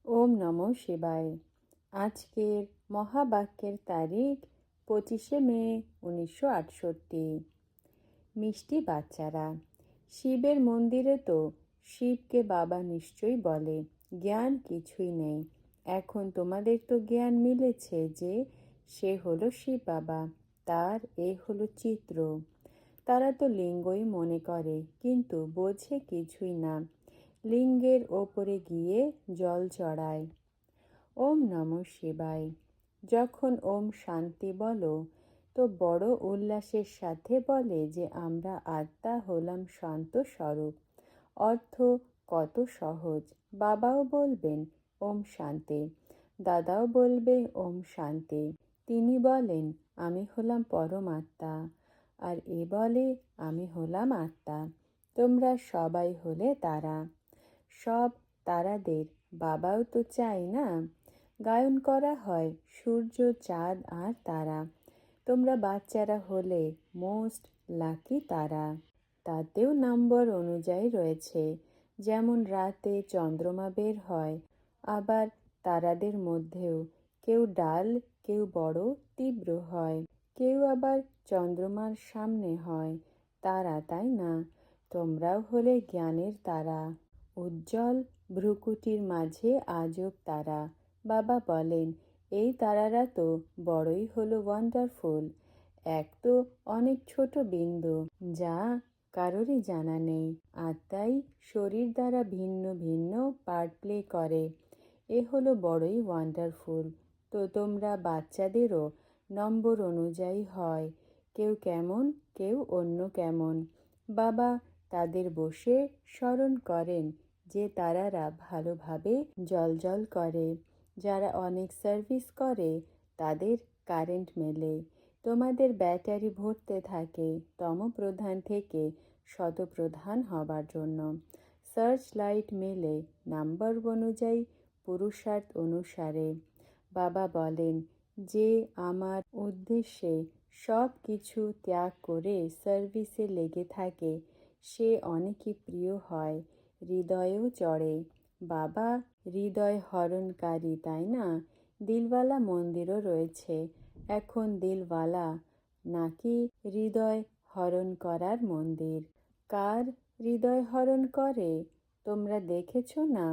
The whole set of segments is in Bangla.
ওম নমঃ শিবায়। আজকের মহাবাক্যের তারিখ 25শে মে 1968। মিষ্টি বাচ্চারা। শিবের মন্দিরে তো শিবকে বাবা নিশ্চয়ই বলে, জ্ঞান কিছুই নেই। এখন তোমাদের তো জ্ঞান মিলেছে যে সে হলো শিব বাবা, তার এ হলো চিত্র। তারা তো লিঙ্গই মনে করে, কিন্তু বোঝে কিছুই না। লিঙ্গের ওপরে গিয়ে জল চড়ায়। ওম নমঃ শিবায়। যখন ওম শান্তি বলো তো বড় উল্লাসের সাথে বলে যে আমরা আত্মা হলাম শান্ত স্বরূপ। অর্থ কত সহজ। বাবাও বলবেন ওম শান্তি, দাদাও বলবে ওম শান্তি। তিনি বলেন আমি হলাম পরমাত্মা, আর এ বলে আমি হলাম আত্মা। তোমরা সবাই হলে তারা। সব তারাদের বাবাও তো চাই না। গায়ন করা হয় সূর্য, চাঁদ আর তারা। তোমরা বাচ্চারা হলে মোস্ট লাকি তারা। তাতেও নম্বর অনুযায়ী রয়েছে, যেমন রাতে চন্দ্রমা বের হয়। আবার তারাদের মধ্যেও কেউ ডাল, কেউ বড় তীব্র হয়, কেউ আবার চন্দ্রমার সামনে হয়। তারা, তাই না? তোমরাও হলে জ্ঞানের তারা, উজ্জ্বল ভ্রুকুটির মাঝে আজব তারা। বাবা বলেন এই তারারা তো বড়ই হলো ওয়ান্ডারফুল। এক তো অনেক ছোট বিন্দু, যা কারোরই জানা নেই। আত্মাই শরীর দ্বারা ভিন্ন ভিন্ন পার্ট প্লে করে। এ হলো বড়ই ওয়ান্ডারফুল। তো তোমরা বাচ্চাদেরও নম্বর অনুযায়ী হয়, কেউ কেমন, কেউ অন্য কেমন। বাবা তাদের বসে স্মরণ করেন যে তারারা ভালোভাবে জ্বলজ্বল করে। যারা অনেক সার্ভিস করে তাদের কারেন্ট মেলে। তোমাদের ব্যাটারি ভরতে থাকে তমপ্রধান থেকে শতপ্রধান হবার জন্য। সার্চ লাইট মেলে নাম্বার অনুযায়ী, পুরুষার্থ অনুসারে। বাবা বলেন যে আমার উদ্দেশ্যে সব কিছু ত্যাগ করে সার্ভিসে লেগে থাকে সে অনেকই প্রিয় হয়, হৃদয়েও চড়ে। বাবা হৃদয় হরণকারী, তাই না? দিলওয়ালা মন্দিরও রয়েছে। এখন দিলওয়ালা নাকি হৃদয় হরণ করার মন্দির? কার হৃদয় হরণ করে তোমরা দেখেছ না?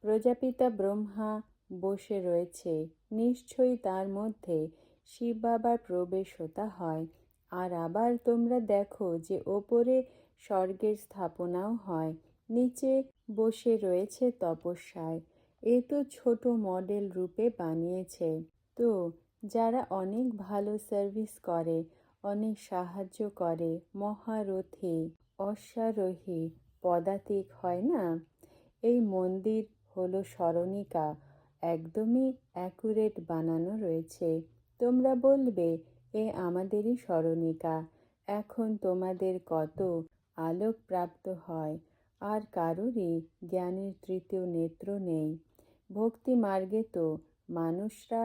প্রজাপিতা ব্রহ্মা বসে রয়েছে, নিশ্চয়ই তার মধ্যে শিব বাবার প্রবেশ হতা হয়। আর আবার তোমরা দেখো যে ওপরে স্বর্গের স্থাপনাও হয়, নিচে বসে রয়েছে তপস্যায়। এ তো ছোট মডেল রূপে বানিয়েছে। তো যারা অনেক ভালো সার্ভিস করে, অনেক সাহায্য করে, মহারথী, অশ্বারোহী, পদাতিক হয় না? এই মন্দির হলো স্মরণিকা, একদমই অ্যাকুরেট বানানো রয়েছে। তোমরা বলবে এ আমাদেরই স্মরণিকা। এখন তোমাদের কত আলোক প্রাপ্ত হয়, আর কারোরই জ্ঞানের তৃতীয় নেত্র নেই। ভক্তি মার্গে তো মানুষরা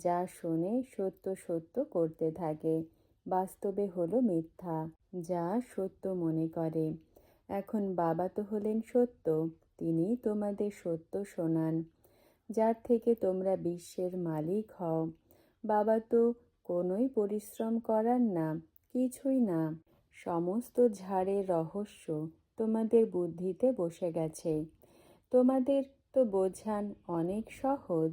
যা শোনে সত্য সত্য করতে থাকে, বাস্তবে হলো মিথ্যা, যা সত্য মনে করে। এখন বাবা তো হলেন সত্য, তিনি তোমাদের সত্য শোনান, যার থেকে তোমরা বিশ্বের মালিক হও। বাবা তো কোনোই পরিশ্রম করার না, কিছুই না। সমস্ত ঝাড়ের রহস্য তোমাদের বুদ্ধিতে বসে গেছে। তোমাদের তো বোঝান অনেক সহজ,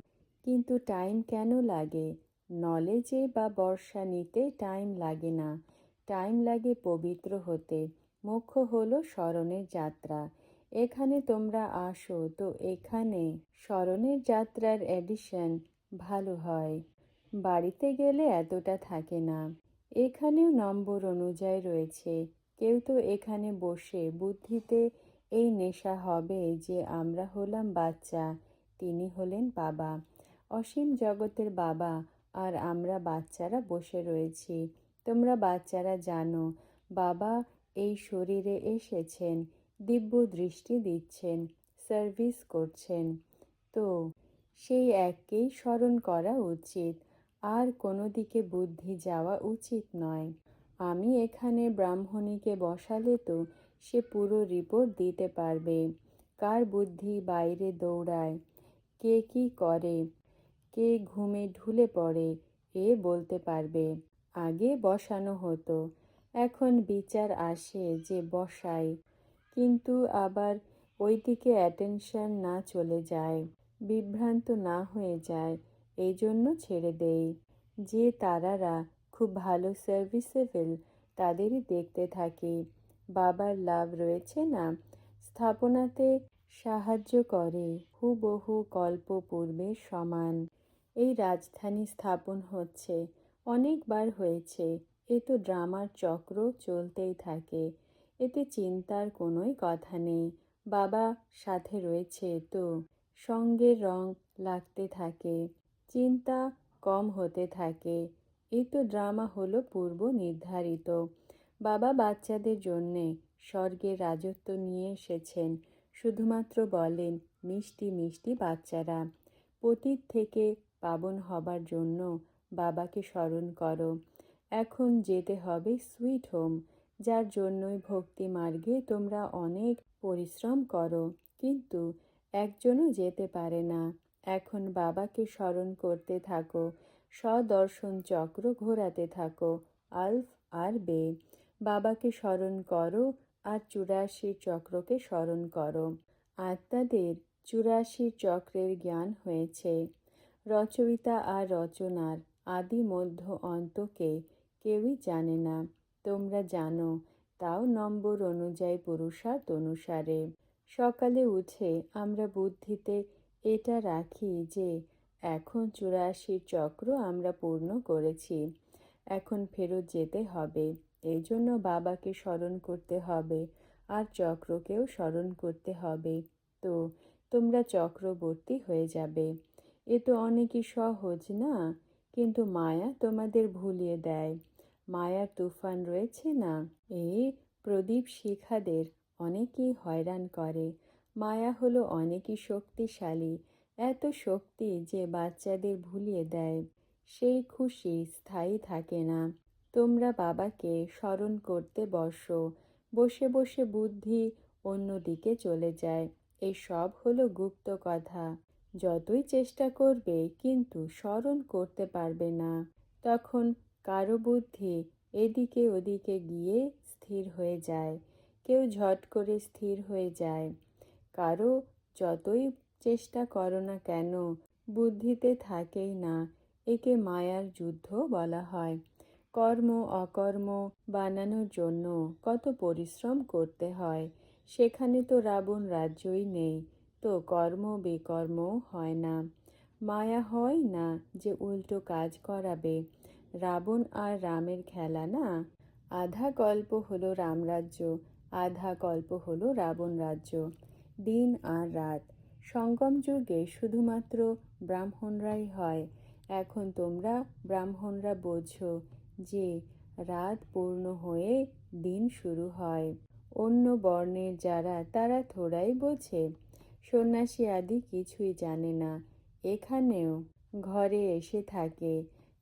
কিন্তু টাইম কেন লাগে? নলেজে বা বর্ষা নিতে টাইম লাগে না, টাইম লাগে পবিত্র হতে। মুখ্য হলো স্মরণের যাত্রা। এখানে তোমরা আসো তো এখানে স্মরণের যাত্রার এডিশন ভালো হয়। বাড়িতে গেলে এতটা থাকে না। এখানেও নম্বর অনুযায়ী রয়েছে। কেউ তো এখানে বসে বুদ্ধিতে এই নেশা হবে যে আমরা হলাম বাচ্চা, তিনি হলেন বাবা, অসীম জগতের বাবা, আর আমরা বাচ্চারা বসে রয়েছি। তোমরা বাচ্চারা জানো বাবা এই শরীরে এসেছেন, দিব্য দৃষ্টি দিচ্ছেন, সার্ভিস করছেন। তো সেই এককেই স্মরণ করা উচিত, আর কোনো দিকে বুদ্ধি যাওয়া উচিত নয়। আমি এখানে ব্রাহ্মণীকে বসালে তো সে পুরো রিপোর্ট দিতে পারবে, কার বুদ্ধি বাইরে দৌড়ায়। কে কী করে, কে ঘুমে ঢুলে পড়ে এ বলতে পারবে। আগে বসানো হতো, এখন বিচার আসে যে বসাই, কিন্তু আবার ওইদিকে অ্যাটেনশন না চলে যায়, বিভ্রান্ত না হয়ে যায়, এই জন্য ছেড়ে দেই। যে তারারা খুব ভালো সার্ভিসেবল তাদেরই দেখতে থাকি। বাবার লাভ রয়েছে না, স্থাপনাতে সাহায্য করে হুবহু কল্প পূর্বের সমান। এই রাজধানী স্থাপন হচ্ছে, অনেকবার হয়েছে। এ তো ড্রামার চক্র চলতেই থাকে, এতে চিন্তার কোনোই কথা নেই। বাবা সাথে রয়েছে তো, সঙ্গের রং লাগতে থাকে, চিন্তা কম হতে থাকে। এই তো ড্রামা হলো পূর্ব নির্ধারিত। বাবা বাচ্চাদের জন্যে স্বর্গের রাজত্ব নিয়ে এসেছেন, শুধুমাত্র বলেন মিষ্টি মিষ্টি বাচ্চারা, পতীত থেকে পাবন হবার জন্য বাবাকে স্মরণ করো। এখন যেতে হবে সুইট হোম, যার জন্যই ভক্তি মার্গে তোমরা অনেক পরিশ্রম করো, কিন্তু একজনও যেতে পারে না। এখন বাবাকে স্মরণ করতে থাকো, স্বদর্শন চক্র ঘোরাতে থাকো, আলফ আর বে। বাবাকে স্মরণ করো আর 84 চক্রকে স্মরণ করো। আত্মাদের 84 চক্রের জ্ঞান হয়েছে। রচয়িতা আর রচনার আদি মধ্য অন্তকে কেউই জানে না, তোমরা জানো, তাও নম্বর অনুযায়ী পুরুষার্থ অনুসারে। সকালে উঠে আমরা বুদ্ধিতে এটা রাখি যে এখন 84 চক্র আমরা পূর্ণ করেছি, এখন ফেরত যেতে হবে। এই জন্য বাবাকে স্মরণ করতে হবে আর চক্রকেও স্মরণ করতে হবে, তো তোমরা চক্রবর্তী হয়ে যাবে। এ তো অনেকই সহজ না, কিন্তু মায়া তোমাদের ভুলিয়ে দেয়। মায়ার তুফান রয়েছে না, এই প্রদীপ শিখাদের অনেকেই হয়রান করে। মায়া হলো অনেকই শক্তিশালী, এত শক্তি যে বাচ্চাদের ভুলিয়ে দেয়। সেই খুশি স্থায়ী থাকে না। তোমরা বাবাকে স্মরণ করতে বসো, বসে বসে বুদ্ধি অন্যদিকে চলে যায়। এই সব হলো গুপ্ত কথা। যতই চেষ্টা করবে কিন্তু স্মরণ করতে পারবে না। তখন কারো বুদ্ধি এদিকে ওদিকে গিয়ে স্থির হয়ে যায়, কেউ ঝট করে স্থির হয়ে যায়। কারো যতই চেষ্টা করো না কেন, বুদ্ধিতে থাকেই না। একে মায়ার যুদ্ধ বলা হয়। কর্ম অকর্ম বানানোর জন্য কত পরিশ্রম করতে হয়, সেখানে তো রাবণ রাজ্যই নেই, তো কর্ম বিকর্মও হয় না। মায়া হয় না যে উল্টো কাজ করাবে। রাবণ আর রামের খেলা না, আধা গল্প হলো রামরাজ্য, আধা গল্প হলো রাবণ রাজ্য। দিন আর রাত, সঙ্গম যুগে শুধুমাত্র ব্রাহ্মণরাই হয়। এখন তোমরা ব্রাহ্মণরা বোঝো যে রাত পূর্ণ হয়ে দিন শুরু হয়। অন্য বর্ণের যারা তারা থোড়াই বোঝে, সন্ন্যাসী আদি কিছুই জানে না। এখানেও ঘরে এসে থাকে,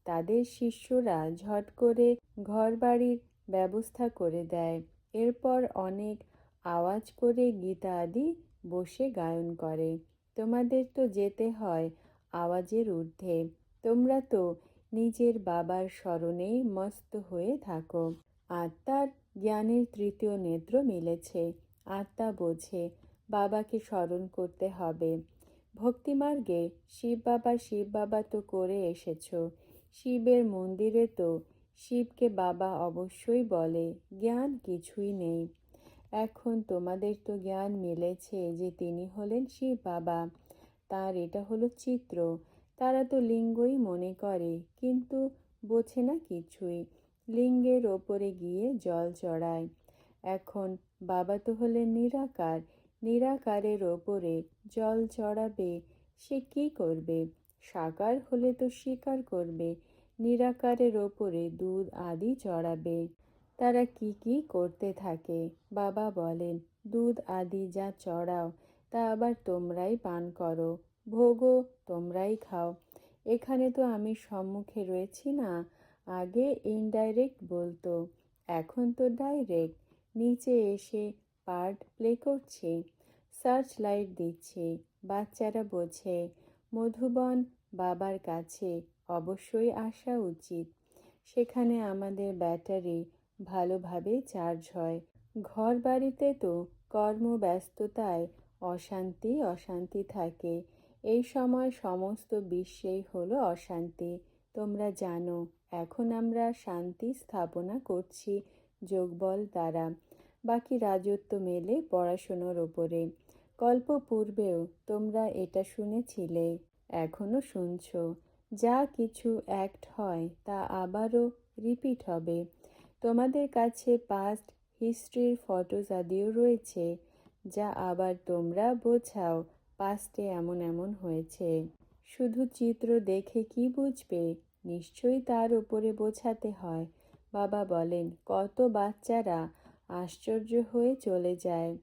তাদের শিষ্যরা ঝট করে ঘরবাড়ির ব্যবস্থা করে দেয়। এরপর অনেক আওয়াজ করে গীতা আদি বসে গায়ন করে। তোমাদের তো যেতে হয় আওয়াজের ঊর্ধ্বে, তোমরা তো নিজের বাবার স্মরণেই মস্ত হয়ে থাকো। আত্মার জ্ঞানের তৃতীয় নেত্র মিলেছে, আত্মা বোঝে বাবাকে স্মরণ করতে হবে। ভক্তিমার্গে শিব বাবা তো করে এসেছ, শিবের মন্দিরে তো শিবকে বাবা অবশ্যই বলে, জ্ঞান কিছুই নেই। এখন তোমাদের তো জ্ঞান মিলেছে যে তিনি হলেন শিব বাবা, তার এটা হলো চিত্র। তারা তো লিঙ্গই মনে করে, কিন্তু বোঝে না কিছুই, লিঙ্গের ওপরে গিয়ে জল চড়ায়। এখন বাবা তো হলেন নিরাকার, নিরাকারের ওপরে জল চড়াবে, সে কি করবে? সাকার হলে তো স্বীকার করবে, নিরাকারের ওপরে দুধ আদি চড়াবে। তারা কি কি করতে থাকে, বাবা বলেন দুধ আদি যা চড়াও তা আবার তোমরাই পান করো, ভোগও তোমরাই খাও। এখানে তো আমি সম্মুখে রয়েছি না, আগে ইনডাইরেক্ট বলতো, এখন তো ডাইরেক্ট নিচে এসে পার্ট প্লে করছে, সার্চ লাইট দিচ্ছে, বাচ্চারা বোঝে। মধুবন বাবার কাছে অবশ্যই আসা উচিত। সেখানে আমাদের ব্যাটারি ভালোভাবে চার্জ হয়। ঘর বাড়িতে তো কর্মব্যস্ততায় অশান্তি অশান্তি থাকে। এই সময় সমস্ত বিশ্বেই হলো অশান্তি। তোমরা জানো, এখন আমরা শান্তি স্থাপনা করছি যোগবল দ্বারা। বাকি রাজত্ব মেলে পড়াশুনোর ওপরে। কল্প পূর্বেও তোমরা এটা শুনেছিলে, এখনো শুনছ। যা কিছু অ্যাক্ট হয় তা আবারও রিপিট হবে। তোমাদের কাছে পাস্ট হিস্ট্রির ফটোজ আদিও রয়েছে, যা আবার তোমরা বোঝাও পাস্টে এমন এমন হয়েছে। শুধু চিত্র দেখে কি বুঝবে? নিশ্চয়ই তার উপরে বোঝাতে হয়। বাবা বলেন, কত বাচ্চারা আশ্চর্য হয়ে চলে যায়।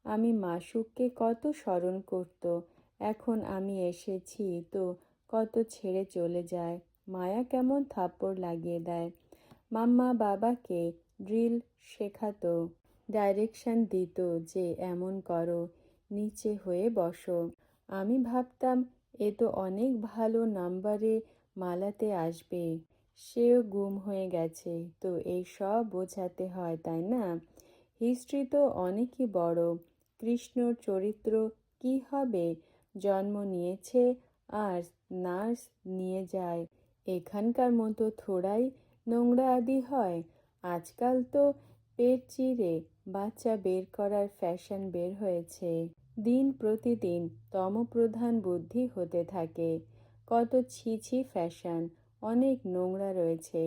আমি মাসুককে কত স্মরণ করত, এখন আমি এসেছি তো কত ছেড়ে চলে যায়। মায়া কেমন থাপ্পড় লাগিয়ে দেয়। মাম্মা বাবাকে ড্রিল শেখাতো, ডাইরেকশন দিত যে এমন করো, নিচে হয়ে বসো। আমি ভাবতাম এ তো অনেক ভালো নাম্বারে মালাতে আসবে। সেও গুম হয়ে গেছে, তো এই সব বোঝাতে হয়, তাই না? হিস্ট্রি তো অনেকই বড়। কৃষ্ণর চরিত্র কি হবে? জন্ম নিয়েছে আর নার্স নিয়ে যায়। এখানকার মতো থোড়াই নোংরা আদি হয়। আজকাল তো পেট চিরে বাচ্চা বের করার ফ্যাশন বের হয়েছে। দিন প্রতিদিন তমপ্রধান বুদ্ধি হতে থাকে। কত ছি ফ্যাশন, অনেক নোংরা রয়েছে।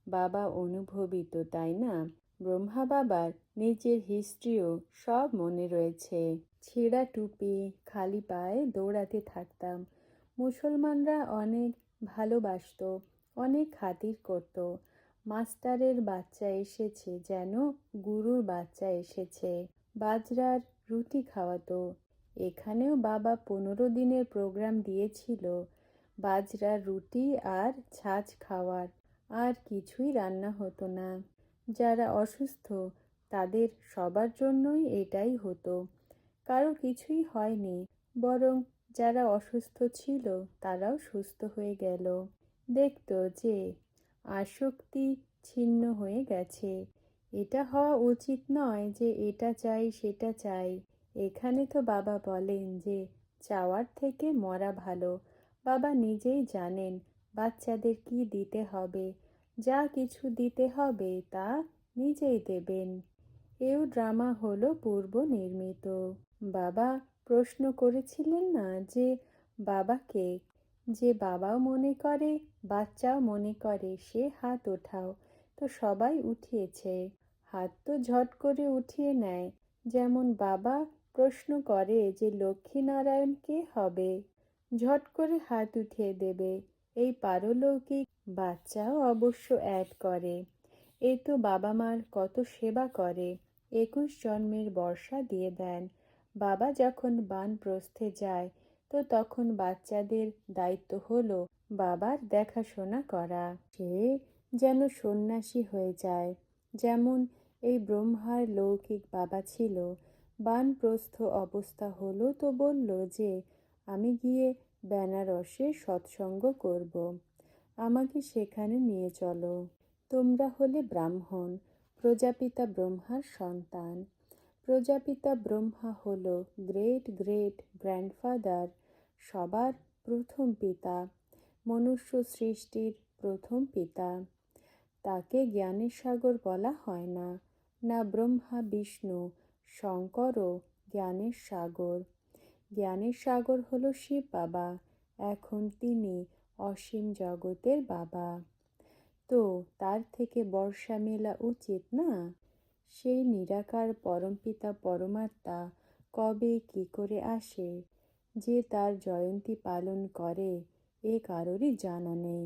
বাবা অনুভবিত, তাই না? ব্রহ্মা বাবার নিজের হিস্ট্রিও সব মনে রয়েছে। ছেঁড়া টুপি, খালি পায়ে দৌড়াতে থাকতাম। মুসলমানরা অনেক ভালোবাসত, অনেক খাতির করত। মাস্টারের বাচ্চা এসেছে যেন গুরুর বাচ্চা এসেছে। বাজরার রুটি খাওয়াতো। এখানেও বাবা 15 দিনের প্রোগ্রাম দিয়েছিল বাজরার রুটি আর ছাঁচ খাওয়ার। আর কিছুই রান্না হতো না। যারা অসুস্থ তাদের সবার জন্যই এটাই হতো। কারো কিছুই হয়নি, বরং যারা অসুস্থ ছিল তারাও সুস্থ হয়ে গেল। দেখতো যে আসক্তি ছিন্ন হয়ে গেছে। এটা হওয়া উচিত নয় যে এটা চাই সেটা চাই। এখানে তো বাবা বলেন যে চাওয়ার থেকে মরা ভালো। বাবা নিজেই জানেন বাচ্চাদের কি দিতে হবে। যা কিছু দিতে হবে তা নিজেই দেবেন। এও ড্রামা হলো পূর্ব নির্মিত। বাবা প্রশ্ন করেছিলেন না যে বাবাকে, যে বাবাও মনে করে বাচ্চাও মনে করে, সে হাত ওঠাও। তো সবাই উঠিয়েছে। হাত তো ঝট করে উঠিয়ে নেয়। যেমন বাবা প্রশ্ন করে যে লক্ষ্মীনারায়ণ কে হবে, ঝট করে হাত উঠিয়ে দেবে। এই পারলৌকিক বাচ্চাও অবশ্য অ্যাড করে। এ তো বাবা মার কত সেবা করে। 21 জন্মের বর্ষা দিয়ে দেন। বাবা যখন বানপ্রস্থে যায় তো তখন বাচ্চাদের দায়িত্ব হলো বাবার দেখাশোনা করা। সে যেন সন্ন্যাসী হয়ে যায়। যেমন এই ব্রহ্মার লৌকিক বাবা ছিল। বানপ্রস্থ অবস্থা হলো তো বলল যে আমি গিয়ে বেনারসে সৎসঙ্গ করব, আমাকে সেখানে নিয়ে চলো। তোমরা হলে ব্রাহ্মণ, প্রজাপিতা ব্রহ্মার সন্তান। প্রজাপিতা ব্রহ্মা হল গ্রেট গ্রেট গ্র্যান্ডফাদার, সবার প্রথম পিতা, মনুষ্য সৃষ্টির প্রথম পিতা। তাকে জ্ঞানের সাগর বলা হয় না। না ব্রহ্মা বিষ্ণু শঙ্করও জ্ঞানের সাগর। জ্ঞানের সাগর হলো শিব বাবা। এখন তিনি অসীম জগতের বাবা। তো তার থেকে বর্ষা মেলা উচিত না? সেই নিরাকার পরমপিতা পরমাত্মা কবে কি করে আসে, যে তার জয়ন্তী পালন করে এ কারোরই জানা নেই।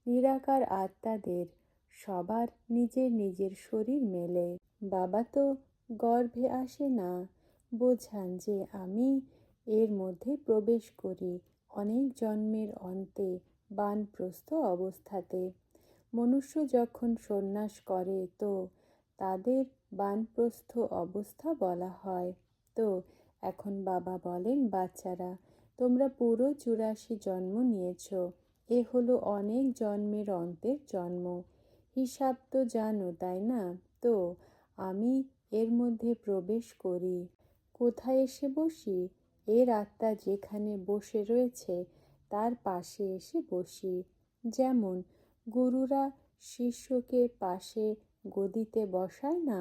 নিরাকার আত্মাদের সবার নিজের নিজের শরীর মেলে। বাবা তো গর্ভে আসে না। বোঝান যে আমি এর মধ্যে প্রবেশ করি অনেক জন্মের অন্তে বানপ্রস্থ অবস্থাতে। মনুষ্য যখন সন্ন্যাস করে তো তাদের বানপ্রস্থ অবস্থা বলা হয়। তো এখন বাবা বলেন, বাচ্চারা তোমরা পুরো 84 জন্ম নিয়েছ। এ হলো অনেক জন্মের অন্তের জন্ম। হিসাব তো জানো, তাই না? তো আমি এর মধ্যে প্রবেশ করি। কোথায় এসে বসি? এর আত্মা যেখানে বসে রয়েছে তার পাশে এসে বসি। যেমন গুরুরা শিষ্যকে পাশে গদিতে বসায় না,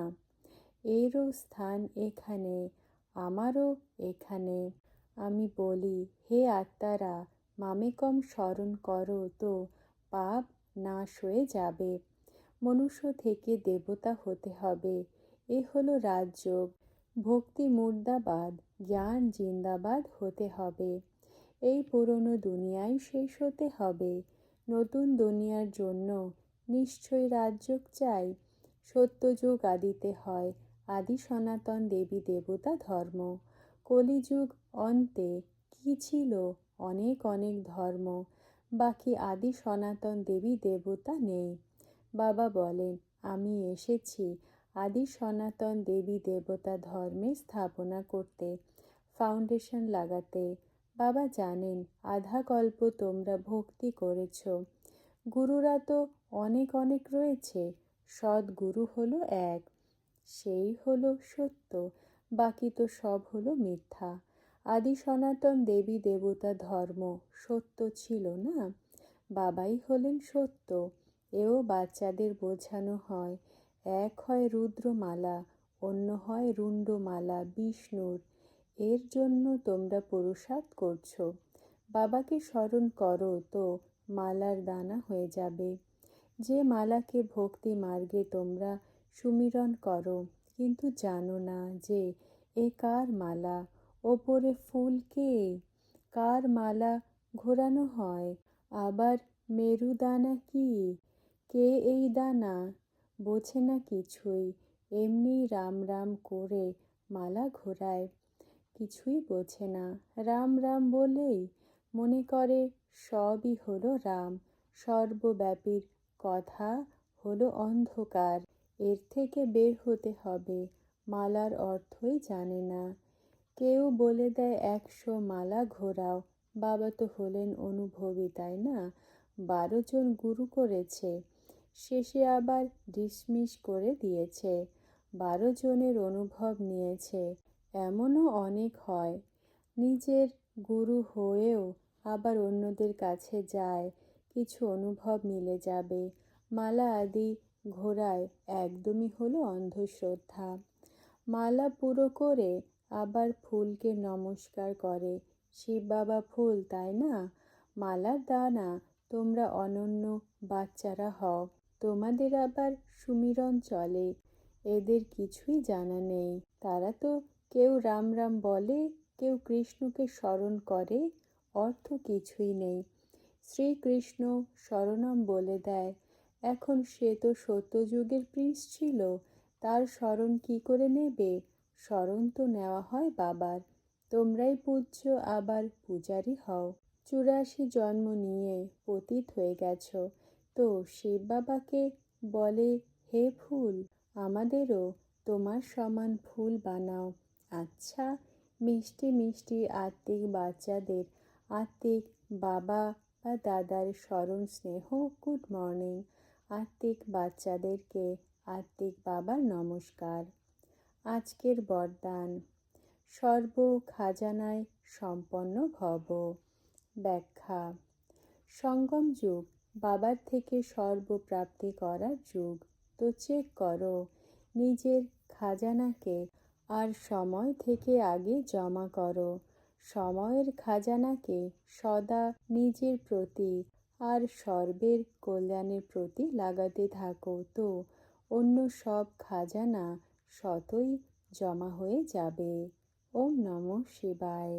এরও স্থান এখানে, আমারও এখানে। আমি বলি, হে আত্মারা, মামেকম স্মরণ করো তো পাপ নাশ হয়ে যাবে। মনুষ্য থেকে দেবতা হতে হবে। এ হলো রাজযোগ। ভক্তি মুর্দাবাদ, জ্ঞান জিন্দাবাদ হতে হবে। এই পুরনো দুনিয়ায় শেষ হতে হবে। নতুন দুনিয়ার জন্য নিশ্চয়ই রাজযোগ চাই। সত্যযুগ আদিতে হয় আদি সনাতন দেবী দেবতা ধর্ম। কলিযুগ অন্তে কি ছিল? অনেক অনেক ধর্ম। বাকি আদি সনাতন দেবী দেবতা নেই। বাবা বলেন, আমি এসেছি আদি সনাতন দেবী দেবতা ধর্মের স্থাপনা করতে, ফাউন্ডেশন লাগাতে। বাবা জানেন আধা কল্প তোমরা ভক্তি করেছ। গুরুরা তো অনেক অনেক রয়েছে, সদ্গুরু হলো এক, সেই হলো সত্য, বাকি তো সব হলো মিথ্যা। আদি সনাতন দেবী দেবতা ধর্ম সত্য ছিল না, বাবাই হলেন সত্য। এও বাচ্চাদের বোঝানো হয়। এক হয় রুদ্রমালা, অন্য হয় রুণ্ডমালা বিষ্ণুর। এর জন্য তোমরা পুরুষার্থ করছো। বাবাকে স্মরণ করো তো মালার দানা হয়ে যাবে। যে মালাকে ভক্তি মার্গে তোমরা সুমিরন করো, কিন্তু জানো না যে এ কার মালা, ওপরে ফুল কে, কার মালা ঘোরানো হয়। আবার মেরুদানা কি, কে এই দানা, বোঝে না কিছুই। এমনি রাম রাম করে মালা ঘোরায়, কিছুই বোঝে না। রাম রাম বলেই মনে করে সবই হলো রাম। সর্বব্যাপীর কথা হলো অন্ধকার। এর থেকে বের হতে হবে। মালার অর্থই জানে না। কেউ বলে দেয় 100 মালা ঘোরাও। বাবা তো হলেন অনুভবী, তাই না? 12 জন গুরু করেছে, শেষে আবার ডিসমিস করে দিয়েছে। 12 জনের অনুভব নিয়েছে। এমনও অনেক হয়, নিজের গুরু হয়েও আবার অন্যদের কাছে যায়, কিছু অনুভব মিলে যাবে। মালা আদি ঘোরায় একদমই হলো অন্ধশ্রদ্ধা। মালা পুরো করে আবার ফুলকে নমস্কার করে। শিব বাবা ফুল, তাই না? মালার দানা তোমরা অনন্য বাচ্চারা হও। তোমাদের আবার সুমিরন চলে। এদের কিছুই জানা নেই। তারা তো কেউ রাম রাম বলে, কেউ কৃষ্ণকে স্মরণ করে, অর্থ কিছুই নেই। শ্রীকৃষ্ণ শরণম বলে দেয়। এখন সে তো সত্যযুগের প্রিন্স ছিল, তার স্মরণ কি করে নেবে? স্মরণ তো নেওয়া হয় বাবার। তোমরাই পূজ্য, আবার পূজারি হও। 84 জন্ম নিয়ে পতিত হয়ে গেছ, তো শিব বাবাকে বলে, হে ফুল, আমাদেরও তোমার সমান ফুল বানাও। আচ্ছা, মিষ্টি মিষ্টি আত্মিক বাচ্চাদের আত্মিক বাবা বা দাদার স্মরণ স্নেহ গুড মর্নিং। আত্মিক বাচ্চাদেরকে আত্মিক বাবার নমস্কার। আজকের বরদান, সর্ব খাজানায় সম্পন্ন ভব। ব্যাখ্যা, সঙ্গম যুগ বাবার থেকে সর্বপ্রাপ্তি করার যুগ। তো চেক করো নিজের খাজানাকে, আর সময় থেকে আগে জমা করো। সময়ের খাজানাকে সদা নিজের প্রতি আর সর্বের কল্যাণের প্রতি লাগাতে থাকো, তো অন্য সব খাজানা স্বতই জমা হয়ে যাবে। ওম নমঃ শিবায়।